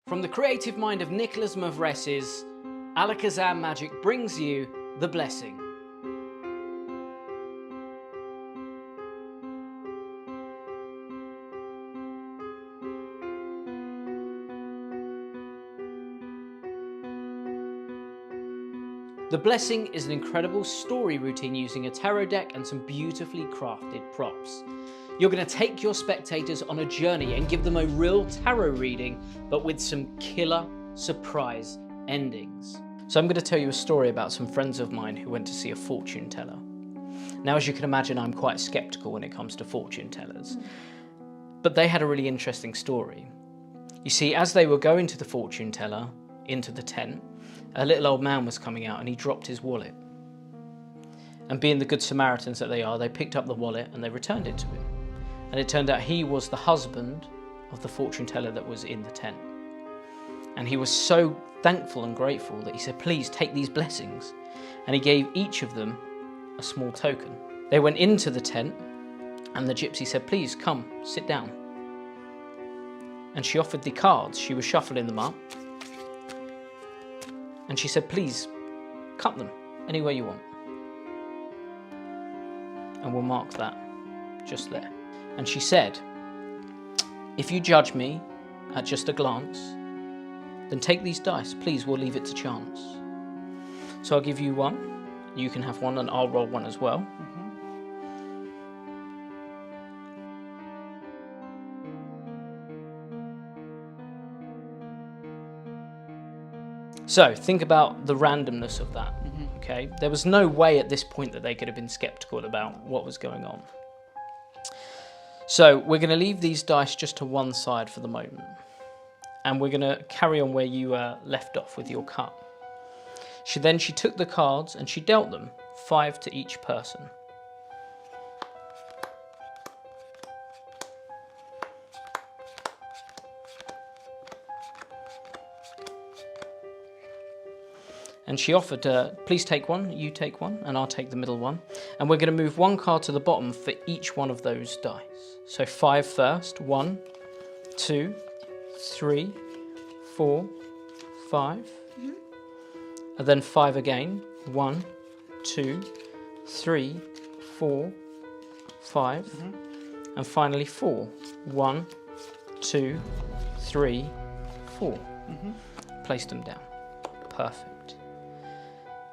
From the creative mind of Nikolas Mavresis, Alakazam Magic brings you The Blessing. The Blessing is an incredible story routine using a tarot deck and some beautifully crafted props. You're going to take your spectators on a journey and give them a real tarot reading, but with some killer surprise endings. So I'm going to tell you a story about some friends of mine who went to see a fortune teller. Now, as you can imagine, I'm quite skeptical when it comes to fortune tellers, but they had a really interesting story. You see, as they were going to the fortune teller, into the tent, a little old man was coming out and he dropped his wallet. And being the good Samaritans that they are, they picked up the wallet and they returned it to him. And it turned out he was the husband of the fortune teller that was in the tent. And he was so thankful and grateful that he said, "Please take these blessings." And he gave each of them a small token. They went into the tent and the gypsy said, "Please come, sit down." And she offered the cards. She was shuffling them up. And she said, "Please, cut them any way you want. And we'll mark that just there." And she said, "If you judge me at just a glance, then take these dice. Please, we'll leave it to chance. So I'll give you one. You can have one and I'll roll one as well." So think about the randomness of that, okay? There was no way at this point that they could have been skeptical about what was going on. So we're going to leave these dice just to one side for the moment. And we're going to carry on where you left off with your cut. She took the cards and she dealt them, 5 to each person. And she offered, "Please take one, you take one, and I'll take the middle one." And we're going to move one card to the bottom for each one of those dice. So 5 first, 1, 2, 3, 4, 5. And then 5 again, 1, 2, 3, 4, 5. And finally 4, 1, 2, 3, 4. Place them down. Perfect.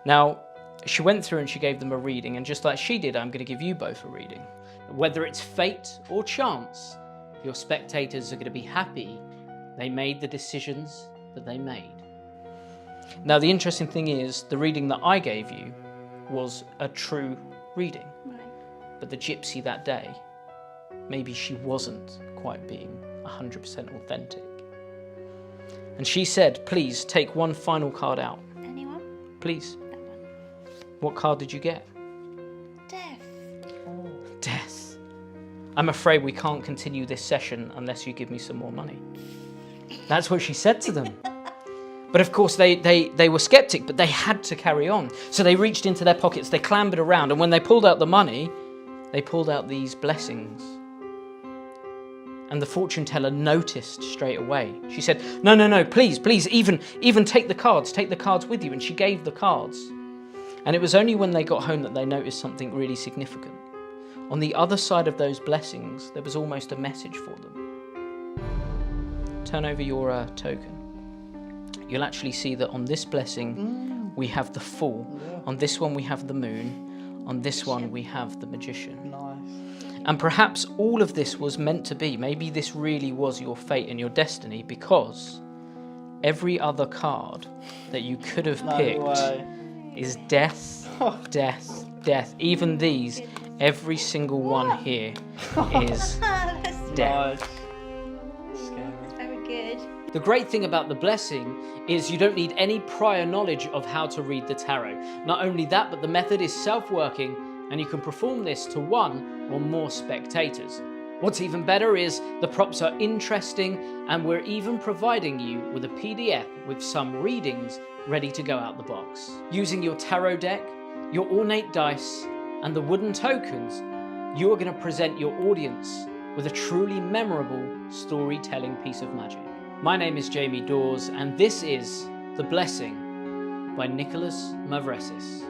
Now, she went through and she gave them a reading, and just like she did, I'm going to give you both a reading. Whether it's fate or chance, your spectators are going to be happy they made the decisions that they made. Now, the interesting thing is, the reading that I gave you was a true reading. Right. But the gypsy that day, maybe she wasn't quite being 100% authentic. And she said, "Please take one final card out." Anyone? Please. That one. What card did you get? Death. Oh. Death. "I'm afraid we can't continue this session unless you give me some more money." That's what she said to them. But of course they were skeptic, but they had to carry on. So they reached into their pockets, they clambered around, and when they pulled out the money, they pulled out these blessings. And the fortune teller noticed straight away. She said, No, please, even take the cards with you." And she gave the cards. And it was only when they got home that they noticed something really significant. On the other side of those blessings, there was almost a message for them. Turn over your token. You'll actually see that on this blessing, we have the Fool. Yeah. On this one, we have the Moon. On this one, we have the Magician. Nice. And perhaps all of this was meant to be. Maybe this really was your fate and your destiny, because every other card that you could have picked is death, death, death. Even these, every single one here is death. Nice. Very good. The great thing about the blessing is you don't need any prior knowledge of how to read the tarot. Not only that, but the method is self-working, and you can perform this to one or more spectators. What's even better is the props are interesting, and we're even providing you with a PDF with some readings ready to go out the box. Using your tarot deck, your ornate dice, and the wooden tokens, you are going to present your audience with a truly memorable storytelling piece of magic. My name is Jamie Dawes, and this is The Blessing by Nikolas Mavresis.